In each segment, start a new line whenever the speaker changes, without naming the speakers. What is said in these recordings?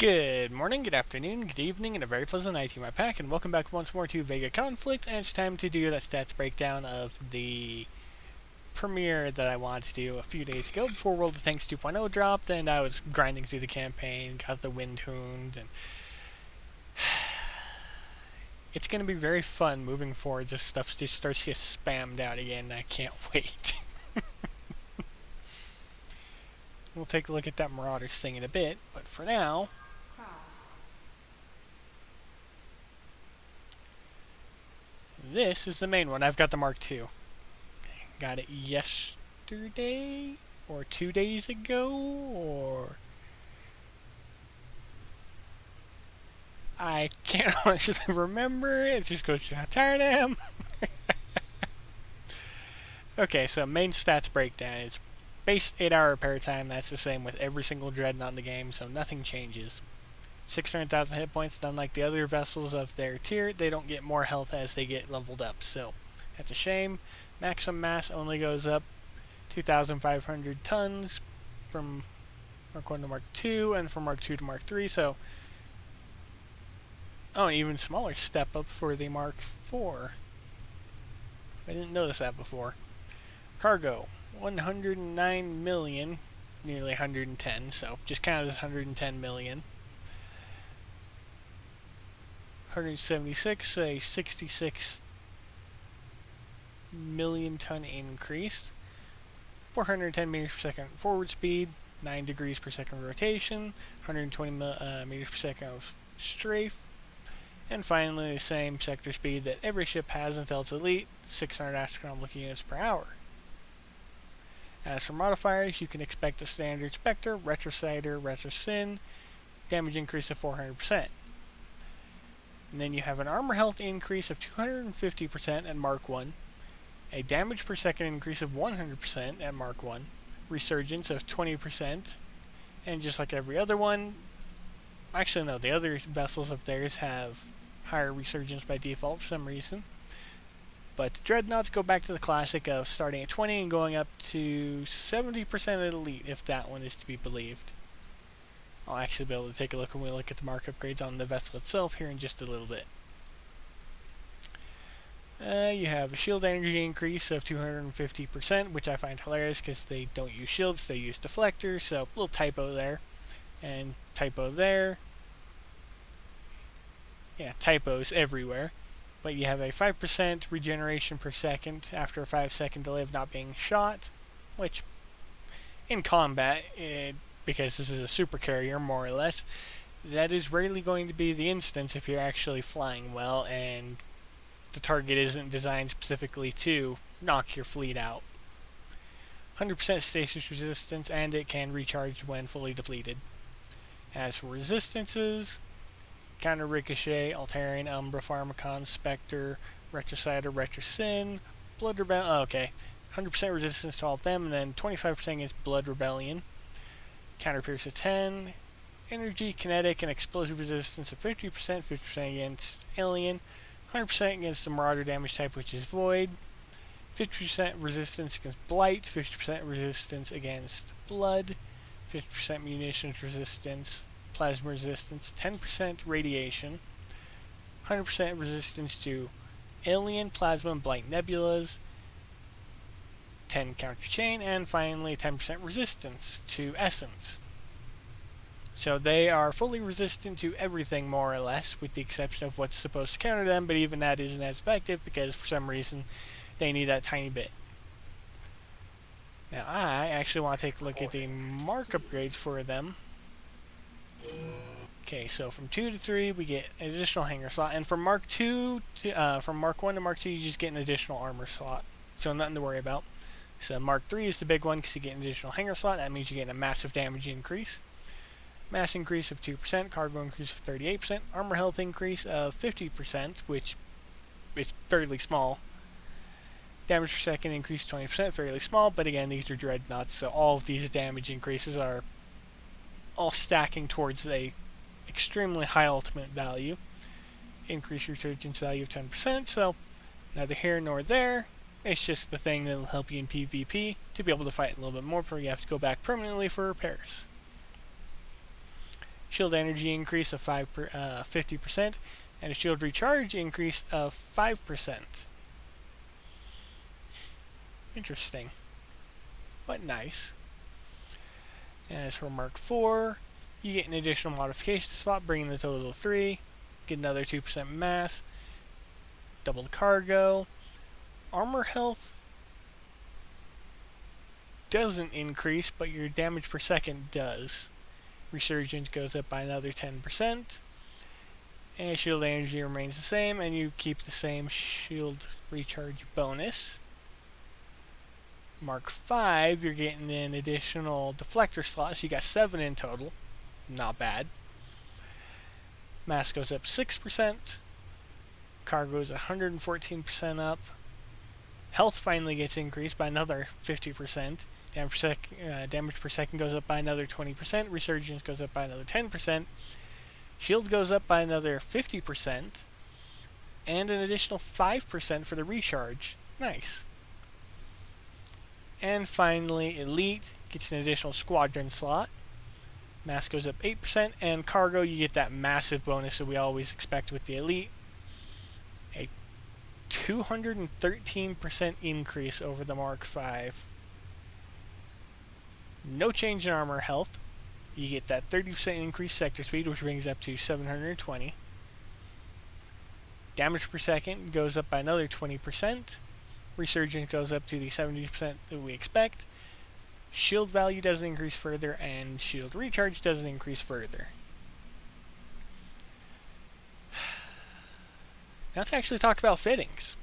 Good morning, good afternoon, good evening, and a very pleasant night to you, my pack, and welcome back once more to Vega Conflict, and it's time to do that stats breakdown of the premiere that I wanted to do a few days ago before World of Tanks 2.0 dropped, and I was grinding through the campaign, got the wind tuned, and it's going to be very fun moving forward. This stuff just starts to get spammed out again, and I can't wait. We'll take a look at that Marauders thing in a bit, but for now, this is the main one. I've got the Mark II. Got it yesterday, or 2 days ago, or... I can't honestly remember. It just goes to how tired I am. Okay, so main stats breakdown is base 8-hour repair time. That's the same with every single Dreadnought in the game, so nothing changes. 600,000 hit points. Unlike the other vessels of their tier, they don't get more health as they get leveled up, so that's a shame. Maximum mass only goes up 2,500 tons from Mark 1 to Mark 2, and from Mark 2 to Mark 3, so... Oh, an even smaller step up for the Mark 4. I didn't notice that before. Cargo, 109 million, nearly 110, so just count it as 110 million. 176, a 66 million ton increase. 410 meters per second forward speed, 9 degrees per second rotation, 120 meters per second of strafe, and finally the same sector speed that every ship has until it's elite, 600 astronomical units per hour. As for modifiers, you can expect the standard Spectre, Retrocider, Retrosyn, damage increase of 400%. And then you have an armor health increase of 250% at Mark 1, a damage per second increase of 100% at Mark 1, resurgence of 20%, and just like every other one, actually no, the other vessels of theirs have higher resurgence by default for some reason. But the Dreadnoughts go back to the classic of starting at 20 and going up to 70% at elite, if that one is to be believed. I'll actually be able to take a look when we look at the mark upgrades on the vessel itself here in just a little bit. You have a shield energy increase of 250%, which I find hilarious because they don't use shields, they use deflectors, so a little typo there. And typo there. Yeah, typos everywhere. But you have a 5% regeneration per second after a 5-second delay of not being shot, which in combat, because this is a super carrier more or less, that is rarely going to be the instance if you're actually flying well and the target isn't designed specifically to knock your fleet out. 100% stasis resistance, and it can recharge when fully depleted. As for resistances, Counter Ricochet, Altarian, Umbra, Pharmacon, Spectre, Retrocider, Retrosyn, Blood Rebellion. Oh, okay. 100% resistance to all of them, and then 25% against Blood Rebellion. Counter Pierce of 10. Energy, Kinetic, and Explosive resistance of 50%, 50% against Alien, 100% against the Marauder damage type, which is Void, 50% resistance against Blight, 50% resistance against Blood, 50% munitions resistance, plasma resistance, 10% radiation, 100% resistance to Alien, Plasma, and Blight Nebulas, 10 counter chain, and finally 10% resistance to Essence. So they are fully resistant to everything more or less, with the exception of what's supposed to counter them, but even that isn't as effective because for some reason they need that tiny bit. Now I actually want to take a look at the mark upgrades for them. Okay, so from 2 to 3 we get an additional hangar slot, and from Mark 2 to from Mark 1 to Mark 2 you just get an additional armor slot, so nothing to worry about. So Mark 3 is the big one because you get an additional hangar slot. That means you get a massive damage increase. Mass increase of 2%, cargo increase of 38%, armor health increase of 50%, which is fairly small. Damage per second increase 20%, fairly small, but again, these are Dreadnoughts, so all of these damage increases are all stacking towards a extremely high ultimate value. Increase resurgence value of 10%, so neither here nor there. It's just the thing that will help you in PvP to be able to fight a little bit more before you have to go back permanently for repairs. shield energy increase of 50%, and a shield recharge increase of 5%. Interesting, but nice. And as for Mark 4, you get an additional modification slot, bringing the total to 3. Get another 2% mass, double the cargo. Armor health doesn't increase, but your damage per second does. Resurgence goes up by another 10%. And shield energy remains the same, and you keep the same shield recharge bonus. Mark 5, you're getting an additional deflector slot, so you got 7 in total. Not bad. Mass goes up 6%. Cargo is 114% up. Health finally gets increased by another 50%. Damage per second goes up by another 20%. Resurgence goes up by another 10%. Shield goes up by another 50%. And an additional 5% for the recharge. Nice. And finally, Elite gets an additional squadron slot. Mass goes up 8%, and cargo, you get that massive bonus that we always expect with the Elite. A 213% increase over the Mark 5. No change in armor health. You get that 30% increased sector speed, which brings up to 720. Damage per second goes up by another 20%. Resurgence goes up to the 70% that we expect. Shield value doesn't increase further, and shield recharge doesn't increase further. Now let's actually talk about fittings.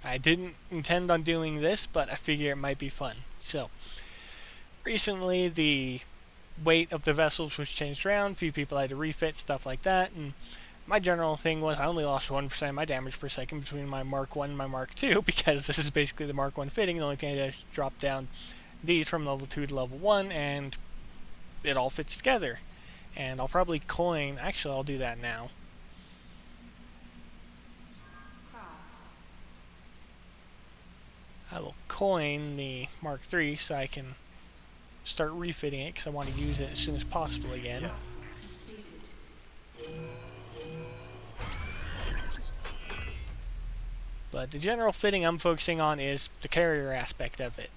I didn't intend on doing this, but I figure it might be fun. So, recently the weight of the vessels was changed around. A few people had to refit, stuff like that, and my general thing was I only lost 1% of my damage per second between my Mark 1 and my Mark 2, because this is basically the Mark 1 fitting. The only thing I did is drop down these from level 2 to level 1, and it all fits together. And I'll probably coin... Actually, I'll do that now. I will coin the Mark 3 so I can start refitting it, because I want to use it as soon as possible again. But the general fitting I'm focusing on is the carrier aspect of it.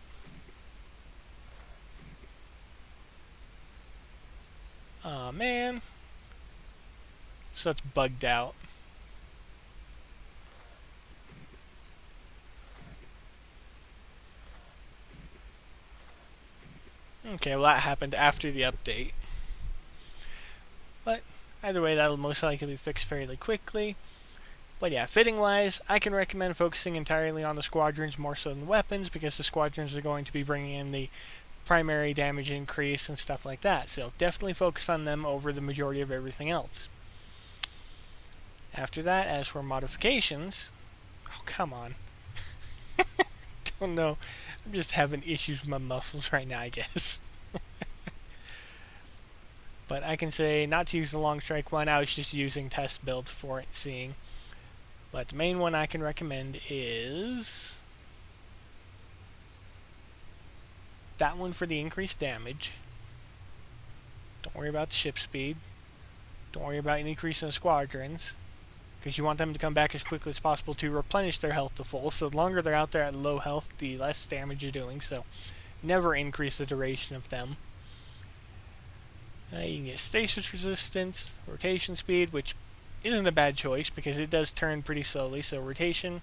Aw, man. So it's bugged out. Okay, well that happened after the update. But either way, that'll most likely be fixed fairly quickly. But yeah, fitting-wise, I can recommend focusing entirely on the squadrons more so than the weapons, because the squadrons are going to be bringing in the primary damage increase and stuff like that. So definitely focus on them over the majority of everything else. After that, as for modifications... Oh, come on. Don't know. I'm just having issues with my muscles right now, I guess. But I can say not to use the long strike one. I was just using test build for it, seeing. But the main one I can recommend is that one for the increased damage. Don't worry about the ship speed. Don't worry about an increase in the squadrons, because you want them to come back as quickly as possible to replenish their health to full. So the longer they're out there at low health, the less damage you're doing. So never increase the duration of them. You can get stasis resistance, rotation speed, which isn't a bad choice because it does turn pretty slowly, so rotation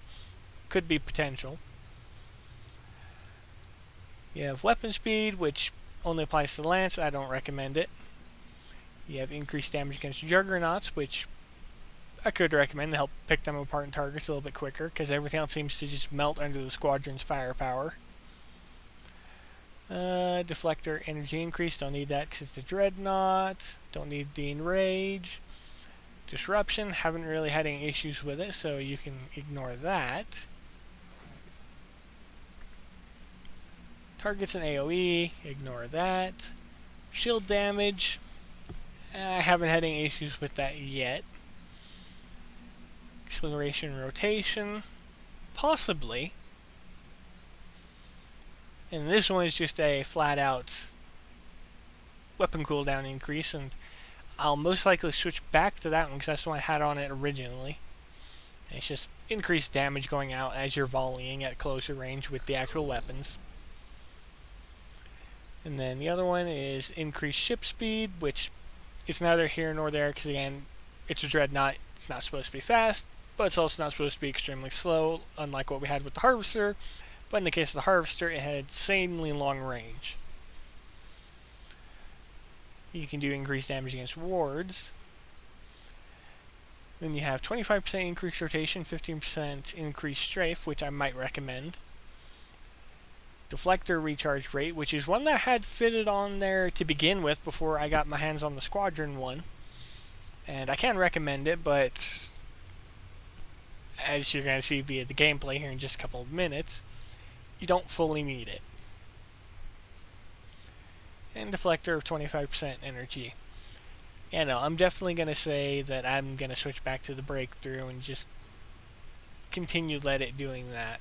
could be potential. You have weapon speed, which only applies to the lance. I don't recommend it. You have increased damage against juggernauts, which I could recommend to help pick them apart in targets a little bit quicker, because everything else seems to just melt under the squadron's firepower. Deflector energy increase, don't need that because it's a dreadnought. Don't need the enrage. Disruption, haven't really had any issues with it, so you can ignore that. Targets and AoE, ignore that. Shield damage, I haven't had any issues with that yet. Acceleration and rotation, possibly. And this one is just a flat out weapon cooldown increase, and I'll most likely switch back to that one because that's the one I had on it originally. And it's just increased damage going out as you're volleying at closer range with the actual weapons. And then the other one is increased ship speed, which is neither here nor there because, again, it's a dreadnought. It's not supposed to be fast, but it's also not supposed to be extremely slow, unlike what we had with the Harvester. But in the case of the Harvester, it had insanely long range. You can do increased damage against wards. Then you have 25% increased rotation, 15% increased strafe, which I might recommend. Deflector recharge rate, which is one that I had fitted on there to begin with before I got my hands on the Squadron one. And I can recommend it, but as you're going to see via the gameplay here in just a couple of minutes, you don't fully need it. And deflector of 25% energy. Yeah, no, I'm definitely going to say that I'm going to switch back to the breakthrough and just continue let it doing that.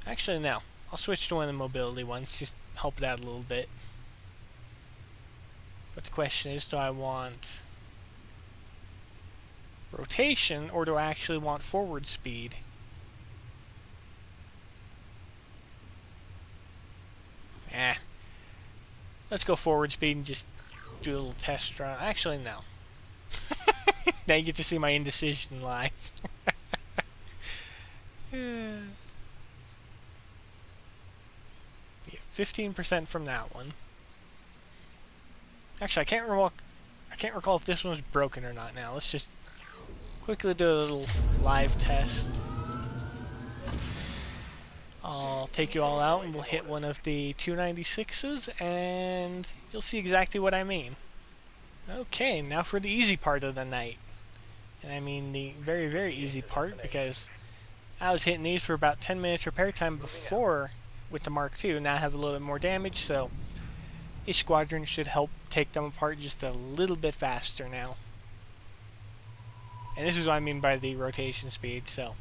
Actually, no. I'll switch to one of the mobility ones, just help it out a little bit. But the question is, do I want rotation, or do I actually want forward speed? Let's go forward speed and just do a little test run. Actually, no. Now you get to see my indecision live. Yeah, 15% from that one. Actually, I can't recall if this one was broken or not now. Let's just quickly do a little live test. I'll take you all out and we'll hit one of the 296s and you'll see exactly what I mean. Okay, now for the easy part of the night. And I mean the very, very easy part because I was hitting these for about 10 minutes repair time before with the Mark II. Now I have a little bit more damage, so each squadron should help take them apart just a little bit faster now. And this is what I mean by the rotation speed, so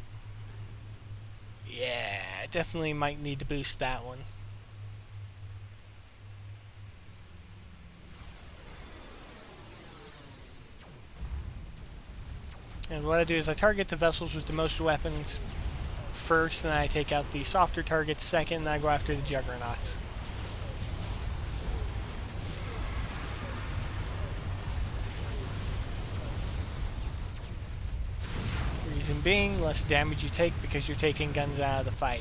yeah, definitely might need to boost that one. And what I do is I target the vessels with the most weapons first, and then I take out the softer targets second, and then I go after the juggernauts. Reason being, less damage you take because you're taking guns out of the fight.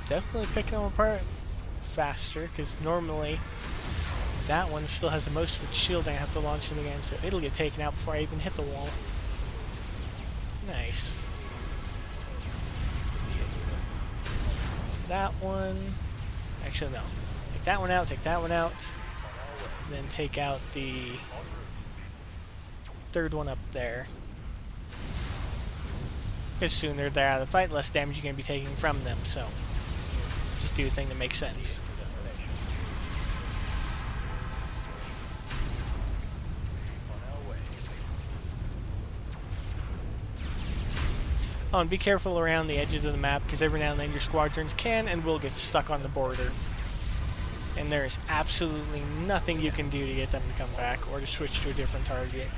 Definitely picking them apart faster, because normally that one still has the most of its shielding I have to launch them again, so it'll get taken out before I even hit the wall. Nice. That one. Actually, no. Take that one out, take that one out. And then take out the third one up there. Because sooner they're out of the fight, less damage you're going to be taking from them, so just do a thing that makes sense. Oh, and be careful around the edges of the map, because every now and then your squadrons can and will get stuck on the border. And there is absolutely nothing you can do to get them to come back, or to switch to a different target.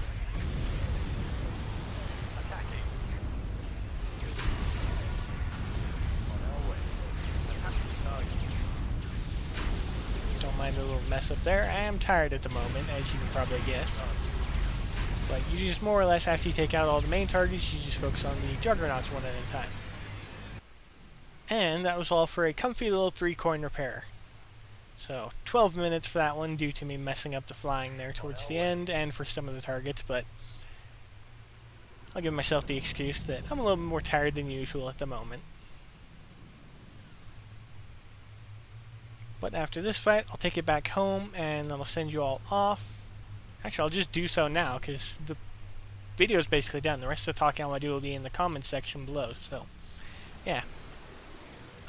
Don't mind a little mess up there. I am tired at the moment, as you can probably guess. But you just more or less, after you take out all the main targets, you just focus on the juggernauts one at a time. And that was all for a comfy little 3-coin repair. So 12 minutes for that one due to me messing up the flying there towards the end and for some of the targets, but I'll give myself the excuse that I'm a little bit more tired than usual at the moment. But after this fight, I'll take it back home and then I'll send you all off. Actually, I'll just do so now, because the video is basically done. The rest of the talking I want to do will be in the comments section below, so yeah.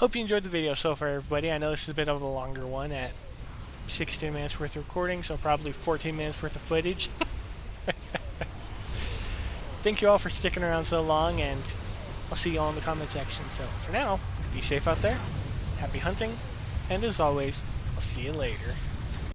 Hope you enjoyed the video so far, everybody. I know this is a bit of a longer one at 16 minutes worth of recording, so probably 14 minutes worth of footage. Thank you all for sticking around so long, and I'll see you all in the comment section. So for now, be safe out there, happy hunting, and as always, I'll see you later.